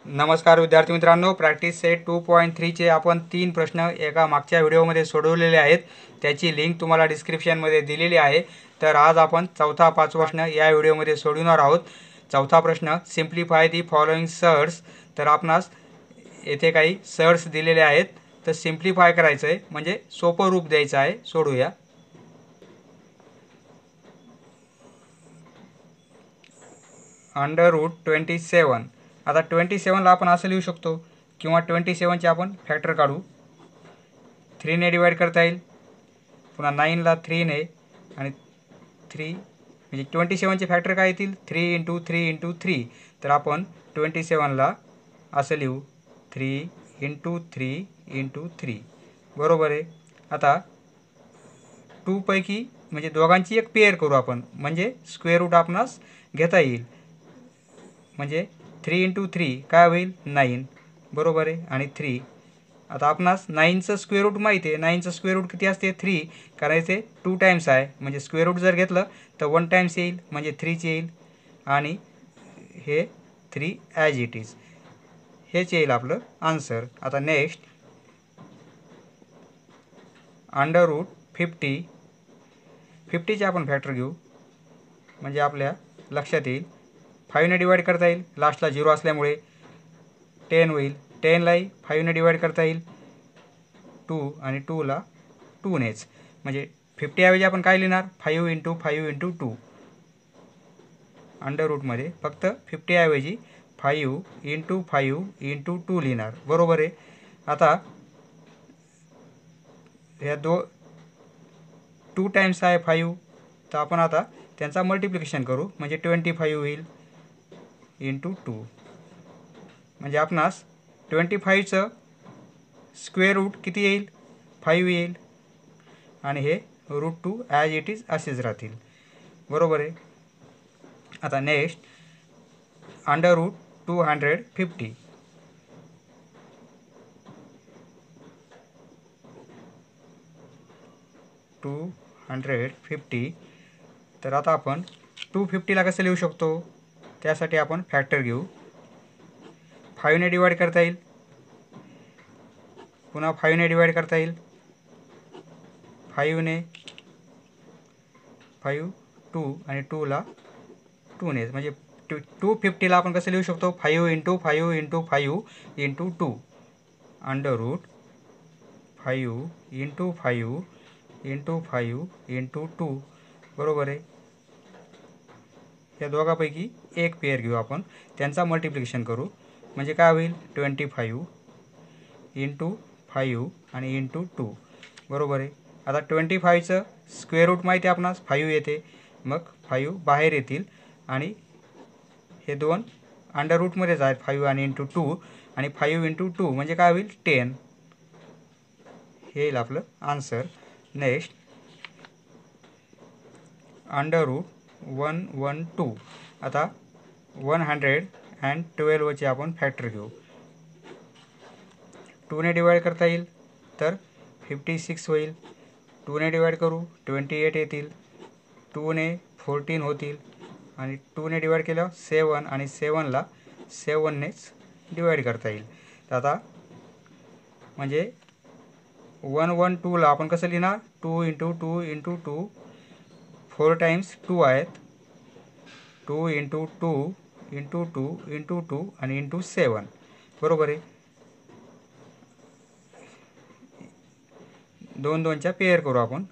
नमस्कार विद्यार्थी मित्रांनो, प्रॅक्टिस सेट 2.3 चे आपण 3 प्रश्न एका मागच्या व्हिडिओमध्ये सोडवलेले आहेत। त्याची लिंक तुम्हाला डिस्क्रिप्शनमध्ये दिलेली आहे। तर आज आपण चौथा 5वा प्रश्न या व्हिडिओमध्ये सोडवणार आहोत। चौथा प्रश्न, सिम्प्लिफाय दी फॉलोइंग सर्ट्स। तर आपणास येथे काही सर्ट्स दिलेले आहेत, तर सिम्प्लिफाय करायचं आहे म्हणजे सोपं रूप द्यायचं आहे। सोडूया। √27। आता 27 ला आपण असं लिहू शकतो किंवा 27 चे आपण फॅक्टर काढू। 3 ने डिवाइड करता येईल, पुन्हा 9 ला 3 ने आणि 3 म्हणजे 27 चे फॅक्टर काय येतील 3 × 3 × 3। तर आपण 27 ला असं लिहू 3 × 3 × 3 बरोबर आहे। आता 2 पैकी म्हणजे दोघांची एक पेअर करू आपण, म्हणजे स्क्वेअर रूट आपणास घेता येईल। म्हणजे 3 × 3 काय होईल 9 बरोबर आहे आणि 3। आता आपणास 9 चं स्क्वेअर रूट माहिती आहे। 9 चं स्क्वेअर रूट किती असते 3, कारण इथे 2 टाइम्स आहे म्हणजे स्क्वेअर रूट जर घेतलं तर 1 टाइम्स येईल म्हणजे 3 चे येईल आणि हे 3 ॲज इट इज हेच येईल आपलं आन्सर। आता नेक्स्ट √50 50 चे आपण फॅक्टर घेऊ म्हणजे आपल्या लक्षात येईल। 5 ने डिवाइड करता येईल, लास्टला 0 असल्यामुळे 10 होईल। 10 लाही 5 ने डिवाइड करता येईल 2 आणि 2 ला 2 नेच, म्हणजे 50 ऐवजी आपण काय लिहिणार 5 × 5 × 2 अंडर रूटमध्ये फक्त 50 ऐवजी 5 × 5 × 2 लिहिणार बरोबर आहे। आता या 2 टाइम्स आहे 5, तर आपण आता त्यांचा मल्टिप्लिकेशन करू म्हणजे 25 होईल × 2, म्हणजे आपणास 25 चं स्क्वेअर रूट किती येईल 5 येईल आणि हे √2 ॲज इट इज असेच राहतील बरोबर आहे। आता नेक्स्ट √250 250। तर आता आपण 250 ला कसं लिहू शकतो, त्यासाठी आपण फॅक्टर घेऊ। 5 ने डिवाइड करता येईल, पुन्हा 5 ने डिवाइड करता येईल, 5 ने 5 2 आणि 2 ला 2 ने, म्हणजे 250 ला आपण कसं लिहू शकतो 5 × 5 × 5 × 2 अंडर रूट 5 × 5 × 5 × 2 बरोबर आहे। या दोघांपैकी एक पेअर घेऊ आपण, त्यांचा मल्टिप्लिकेशन करू म्हणजे काय होईल 25 × 5 आणि × 2 बरोबर आहे। आता 25 चं स्क्वेअर रूट माहिती आहे आपणास 5 येते, मग 5 बाहेर येतील आणि हे दोन अंडर रूटमध्येच आहेत 5 आणि × 2, आणि 5 × 2 म्हणजे काय होईल 10 हे येईल आपलं आन्सर। नेक्स्ट √112। आता 112 चे आपण फॅक्टर घेऊ। 2 ने डिवाइड करता येईल तर 56 होईल, 2 ने डिवाइड करू 28 येतील, 2 ने 14 होतील आणि 2 ने डिवाइड केल्यावर 7 आणि 7 ला 7 नेच डिवाइड करता येईल। तर आता म्हणजे 112 ला आपण कसं लिहिणार 2 × 2 × 2 4 टाइम्स 2 आहेत, 2 × 2 × 2 × 2 आणि × 7 बरोबर आहे। 2 2 च्या पेअर करू आपण,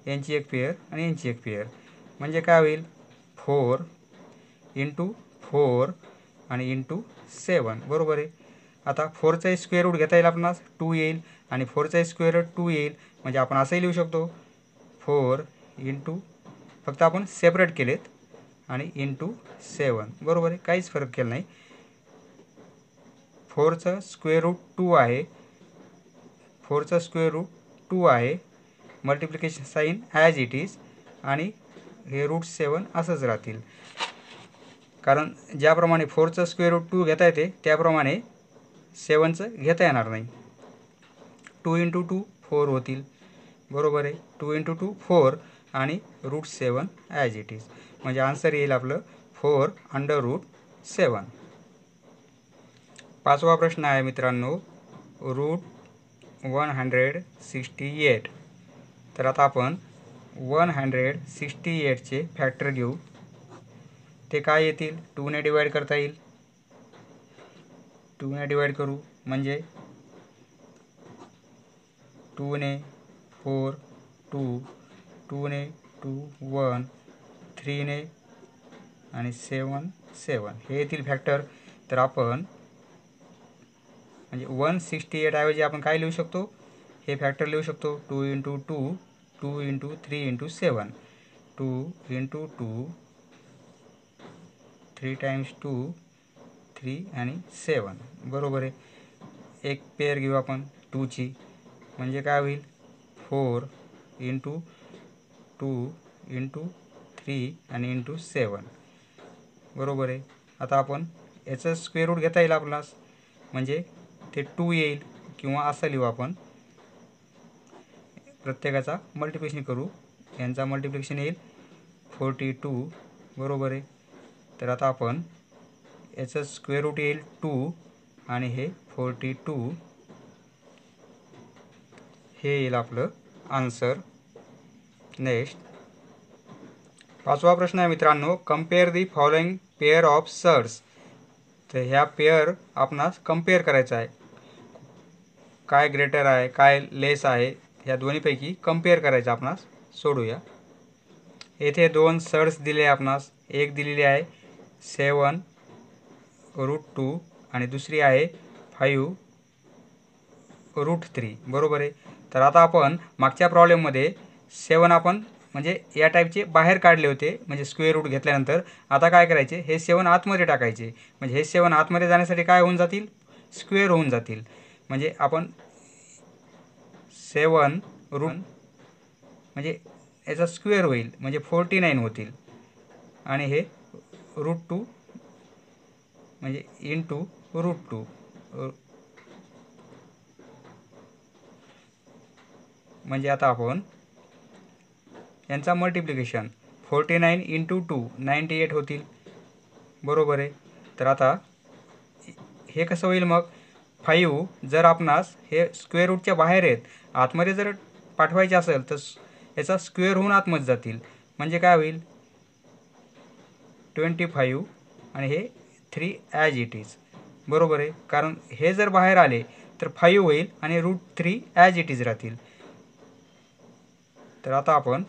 यांची एक पेअर आणि यांची एक पेअर म्हणजे काय होईल 4 × 4 आणि × 7 बरोबर आहे। आता 4 चा स्क्वेअर रूट घेता येईल आपणास 2 येईल आणि 4 चा स्क्वेअर रूट 2 येईल, म्हणजे आपण असंही लिहू शकतो 4 × फक्त आपण सेपरेट केलेत आणि × 7 बरोबर आहे, काहीच फरक केला नाही। 4 चा स्क्वेअर रूट 2 आहे, 4 चा स्क्वेअर रूट 2 आहे, multiplication sign as it is आणि हे √7 असंच राहतील, कारण ज्याप्रमाणे 4 चा स्क्वेअर रूट 2 घेता येते त्याप्रमाणे 7 चं घेता येणार नाही। 2 × 2 4 होतील बरोबर आहे, 2 × 2 4 आणि √7 ॲज इट इज, म्हणजे आन्सर येईल आपलं 4 √7। पाचवा प्रश्न आहे मित्रांनो, √168. तर आता आपण 168चे फॅक्टर घेऊ. ते काय येतील? 2ने डिवाइड करता येईल. 2ने डिवाइड करू म्हणजे 2ने 4, 2, 2ने 2, 1, 3ने आणि 7, 7 हे येतील फॅक्टर. तर आपण म्हणजे 168 ऐवजी आपण काय लिहू शकतो? हे फॅक्टर लिहू शकतो 2 × 2, 2 × 3 × 7, 2 × 2, 3 × 2, 3 आणि 7. बरोबर आहे. एक पेअर घेऊ आपण 2ची म्हणजे काय होईल? 4 × 2 × 3 आणि × 7. बरोबर आहे. आता आपण याचं स्क्वेअर रूट घेता येईल आपल्यास, म्हणजे ते 2 येईल किंवा असं लिहू आपण. प्रत्येकाचा मल्टिप्लिकेशन करू. यांचा मल्टिप्लिकेशन येईल 42. बरोबर आहे. तर आता आपण याचं स्क्वेअर रूट येईल 2 आणि हे 42 हे येईल आपलं आन्सर. नेक्स्ट पाचवा प्रश्न आहे मित्रांनो, compare the following pair of सर्स. तर ह्या पेअर आपणास कम्पेअर करायचं आहे. काय ग्रेटर आहे, काय लेस आहे, ह्या दोन्हीपैकी कम्पेअर करायचं आपणास. सोडूया. येथे 2 सर्स दिले आपणास. एक दिलेली आहे 7√2 आणि दुसरी आहे 5√3. बरोबर आहे. तर आता आपण मागच्या प्रॉब्लेममध्ये 7 आपण म्हणजे या टाईपचे बाहेर काढले होते, म्हणजे स्क्वेअर रूट घेतल्यानंतर. आता काय करायचे? हे 7 आतमध्ये टाकायचे. म्हणजे हे 7 आतमध्ये जाण्यासाठी काय होऊन जातील? स्क्वेअर होऊन जातील. म्हणजे आपण 7 रूट म्हणजे याचा स्क्वेअर होईल म्हणजे 49 होतील आणि हे √2 म्हणजे इंटू √2 म्हणजे आता आपण यांचा मल्टिप्लिकेशन 49 × 2 98 होतील. बरोबर आहे. तर आता हे कसं होईल मग? 5 जर आपणास हे स्क्वेअर रूटच्या बाहेर आहेत, आतमध्ये जर पाठवायचे असेल तर याचा स्क्वेअर होऊन आतमध्ये जातील. म्हणजे काय होईल? 25 आणि हे 3 ॲज इट इज. बरोबर आहे. कारण हे जर बाहेर आले तर 5 होईल आणि √3 ॲज इट इज राहतील. तर आता आपण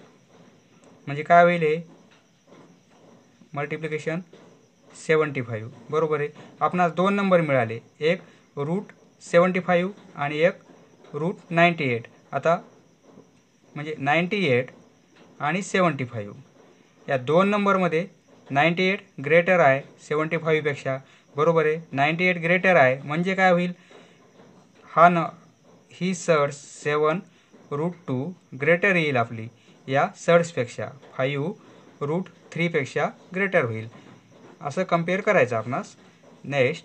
म्हणजे काय होईल? हे मल्टिप्लिकेशन 75. बरोबर आहे. आपणास 2 नंबर मिळाले, एक √75 आणि एक √98. आता म्हणजे 98 आणि 75 या 2 नंबरमध्ये 98 ग्रेटर आहे 75 पेक्षा. बरोबर आहे. 98 ग्रेटर आहे म्हणजे काय होईल? ही सर्स 7√2 ग्रेटर येईल आपली या सर्सपेक्षा. 5√3 पेक्षा ग्रेटर होईल. असं कम्पेअर करायचं आपणास. नेक्स्ट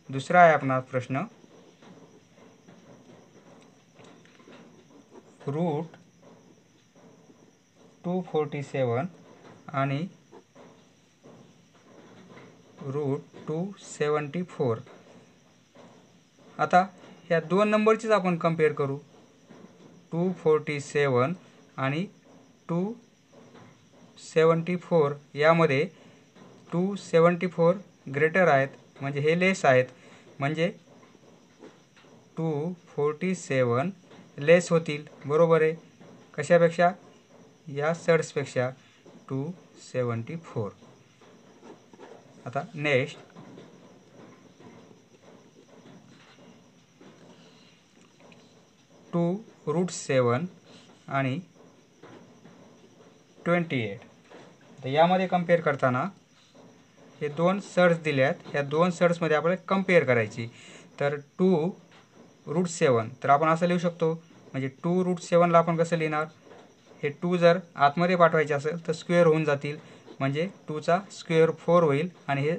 दुसरा आहे आपणास प्रश्न, √247 आणि √274. आता ह्या 2 नंबरचीच आपण कम्पेअर करू. 247 आणि 274 यामध्ये 274 ग्रेटर आहेत म्हणजे हे लेस आहेत. म्हणजे 247 लेस होतील. बरोबर आहे. कशापेक्षा? या सर्सपेक्षा 274. आता नेक्स्ट 2√7 आणि 28. तर यामध्ये कम्पेअर करताना हे 2 सर्स दिले आहेत. ह्या 2 सर्समध्ये आपल्याला कम्पेअर करायची. तर 2√7 तर आपण असं लिहू शकतो. म्हणजे 2√7ला आपण कसं लिहिणार? हे 2 जर आतमध्ये पाठवायचे असेल तर स्क्वेअर होऊन जातील. म्हणजे 2चा स्क्वेअर 4 होईल आणि हे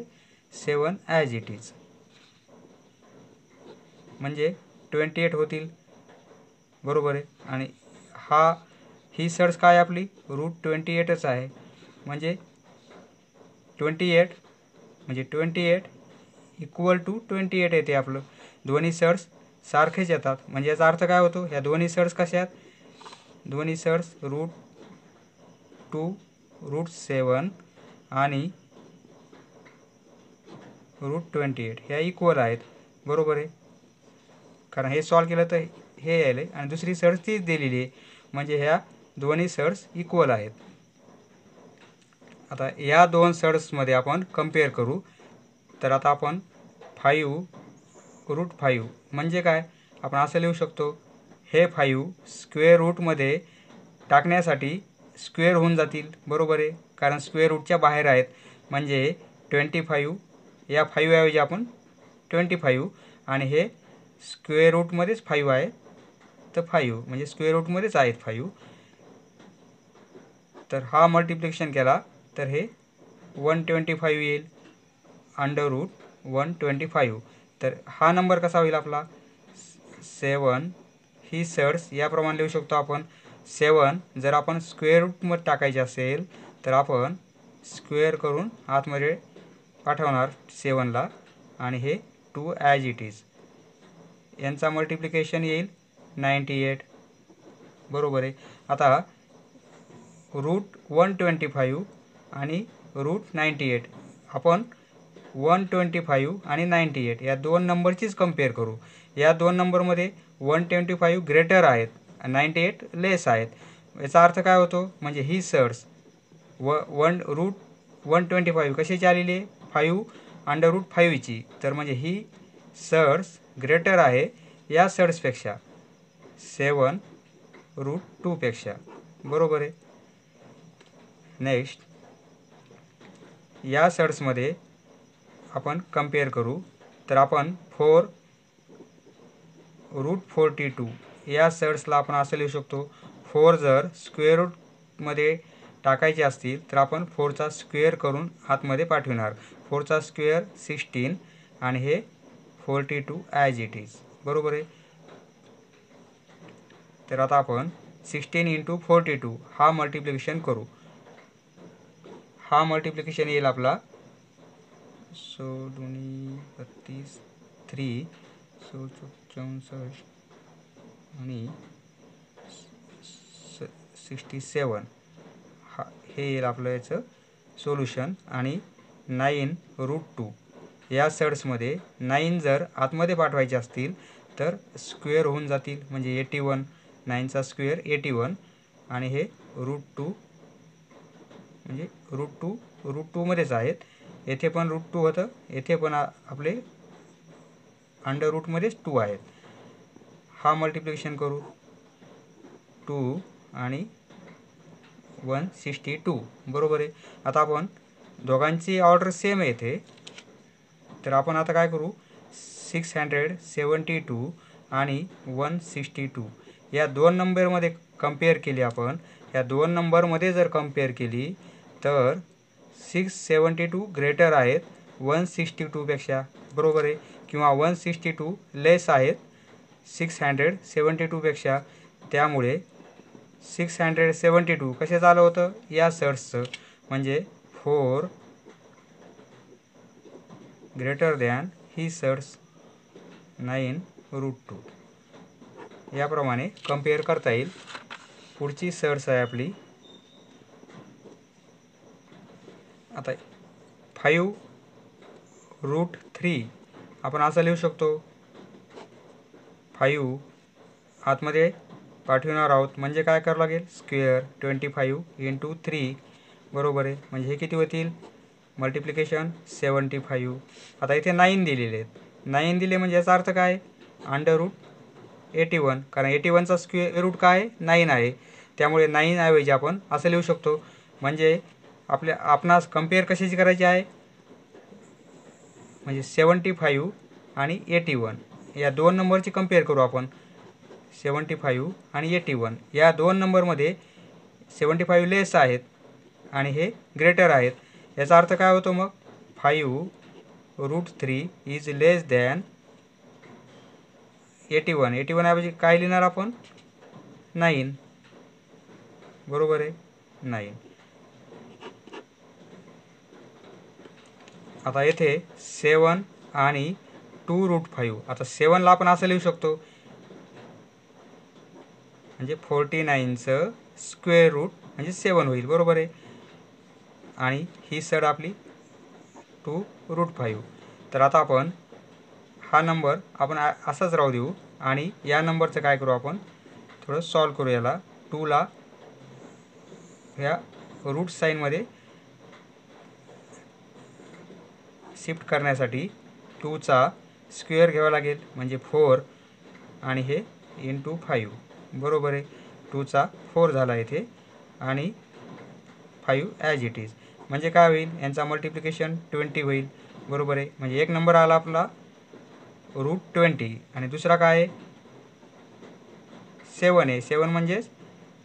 7 ॲज इट इज म्हणजे 28 होतील. बरोबर आहे. आणि ही सर्स काय आपली? √28च आहे. म्हणजे 28 म्हणजे 28 इक्वल टू 28 येते आपलं. दोन्ही सर्स सारखेच येतात. म्हणजे याचा अर्थ काय होतो, ह्या दोन्ही सर्स कशा आहेत, दोन्ही सर्स √2 √7 आणि √28 ह्या इक्वल आहेत. बरोबर आहे, कारण हे सॉल्व केलं तर हे यायलं आहे आणि दुसरी सर्स तीच दिलेली आहे. म्हणजे ह्या दोन्ही सर्स इक्वल आहेत. आता या दोन सर्समध्ये आपण कम्पेअर करू. तर आता आपण 5 √5 म्हणजे काय, आपण असं लिहू शकतो, हे 5 स्क्वेअर रूटमध्ये टाकण्यासाठी स्क्वेअर होऊन जातील. बरोबर आहे, कारण स्क्वेअर रूटच्या बाहेर आहेत. म्हणजे 25 या 5 ऐवजी आपण 25 आणि हे स्क्वेअर रूटमध्येच 5 आहे तर 5 म्हणजे स्क्वेअर रूटमध्येच आहेत 5. तर हा मल्टिप्लिकेशन केला तर हे 125 येईल √125. तर हा नंबर कसा होईल आपला 7. ही सर्स याप्रमाणे लिहू शकतो आपण. 7 जर आपण स्क्वेअर रूटमध्ये टाकायचे असेल तर आपण स्क्वेअर करून आतमध्ये पाठवणार 7ला आणि हे 2 ॲज इट इज. यांचा मल्टिप्लिकेशन येईल 98. बरोबर आहे. आता √125 आणि √98 आपण 125 आणि 98 या दोन नंबरचीच कम्पेअर करू. या दोन नंबरमध्ये 125 ग्रेटर आहेत आणि 98 लेस आहेत. याचा अर्थ काय होतो, म्हणजे ही सर्स √125 कशाची आलेली आहे, 5√5ची. तर म्हणजे ही सर्स ग्रेटर आहे या सर्सपेक्षा 7√2 पेक्षा. बरोबर आहे. नेक्स्ट या सर्समध्ये आपण कम्पेअर करू. तर आपण 4√42 या सर्सला आपण असं लिहू शकतो, 4 जर स्क्वेअर रूटमध्ये टाकायचे असतील तर आपण 4चा स्क्वेअर करून आतमध्ये पाठविणार. 4चा स्क्वेअर 16 आणि हे 42 ॲज इट इज. बरोबर आहे. तर आता आपण 16 × 42 हा मल्टिप्लिकेशन करू. हा मल्टिप्लिकेशन येईल आपला 32 3 64 आणि 67. हे येईल आपलं याचं सोल्युशन. आणि 9√2 या सर्समध्ये 9 जर आतमध्ये पाठवायचे असतील तर स्क्वेअर होऊन जातील. म्हणजे 81. 9चा स्क्वेअर 81 आणि हे √2 म्हणजे √2 मध्येच आहेत. येथे पण √2 होतं, येथे पण आपले अंडर रूटमध्येच 2 आहेत. हा मल्टिप्लिकेशन करू 2 आणि 162. बरोबर आहे. आता आपण दोघांची ऑर्डर सेम येते. तर आपण आता काय करू, 672 आणि 162 या दोन नंबरमध्ये कम्पेअर केली आपण. या दोन नंबरमध्ये जर कम्पेअर केली तर 672 ग्रेटर आहेत 162 पेक्षा. बरोबर आहे. किंवा 162 लेस आहेत 672 पेक्षा. त्यामुळे 672 कशाचं आलं होतं, या सर्सचं. म्हणजे 4 ग्रेटर दॅन ही सर्स 9√2. याप्रमाणे कम्पेअर करता येईल. पुढची सर्स आहे आपली आता 5√3. आपण असं लिहू शकतो, 5 आतमध्ये पाठविणार आहोत. म्हणजे काय करावं लागेल, स्क्वेअर 25 × 3. बरोबर आहे. म्हणजे हे किती होतील, मल्टिप्लिकेशन 75. आता इथे 9 दिलेले आहेत. 9 दिले म्हणजे याचा अर्थ काय, √81. कारण 81चा स्क्वेअर रूट काय 9 आहे. त्यामुळे 9 ऐवजी आपण असं लिहू शकतो. म्हणजे आपणास कम्पेअर कशाची करायची आहे, म्हणजे 75 आणि 81 या दोन नंबरची कम्पेअर करू आपण. 75 आणि 81 या दोन नंबरमध्ये 75 लेस आहेत आणि हे ग्रेटर आहेत. याचा अर्थ काय होतो मग, 5√3 इज लेस दॅन 81. 81 ऐवजी काय लिहिणार आपण, 9. बरोबर आहे, 9. आता येथे 7 आणि 2√5. आता 7ला आपण असं लिहू शकतो, म्हणजे 49चं स्क्वेअर रूट म्हणजे 7 होईल, बरोबर आहे. आणि ही सड आपली 2√5. तर आता आपण हा नंबर आपण असाच राहू देऊ आणि या नंबरचं काय करू, आपण थोडं सॉल्व करू. याला 2ला ह्या रूट साईनमध्ये शिफ्ट करण्यासाठी 2चा स्क्वेअर घ्यावा लागेल, म्हणजे 4 आणि हे इंटू 5, बरोबर आहे. 2चा 4 झाला इथे आणि 5 ॲज इट इज, म्हणजे काय होईल, यांचा मल्टिप्लिकेशन 20 होईल, बरोबर आहे. म्हणजे एक नंबर आला आपला √20 आणि दुसरा काय आहे 7 आहे. 7 म्हणजेच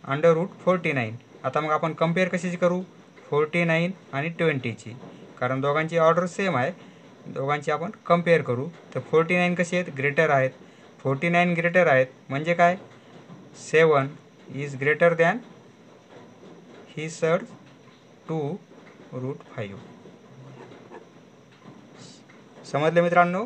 √49. आता मग आपण कम्पेअर कशाची करू, 49 आणि 20ची, कारण दोघांची ऑर्डर सेम आहे. दोघांची आपण कम्पेअर करू. तर 49 कसे आहेत, ग्रेटर आहेत. 49 ग्रेटर आहेत म्हणजे काय, 7 इज ग्रेटर दॅन ही सड 2√5. समजले मित्रांनो.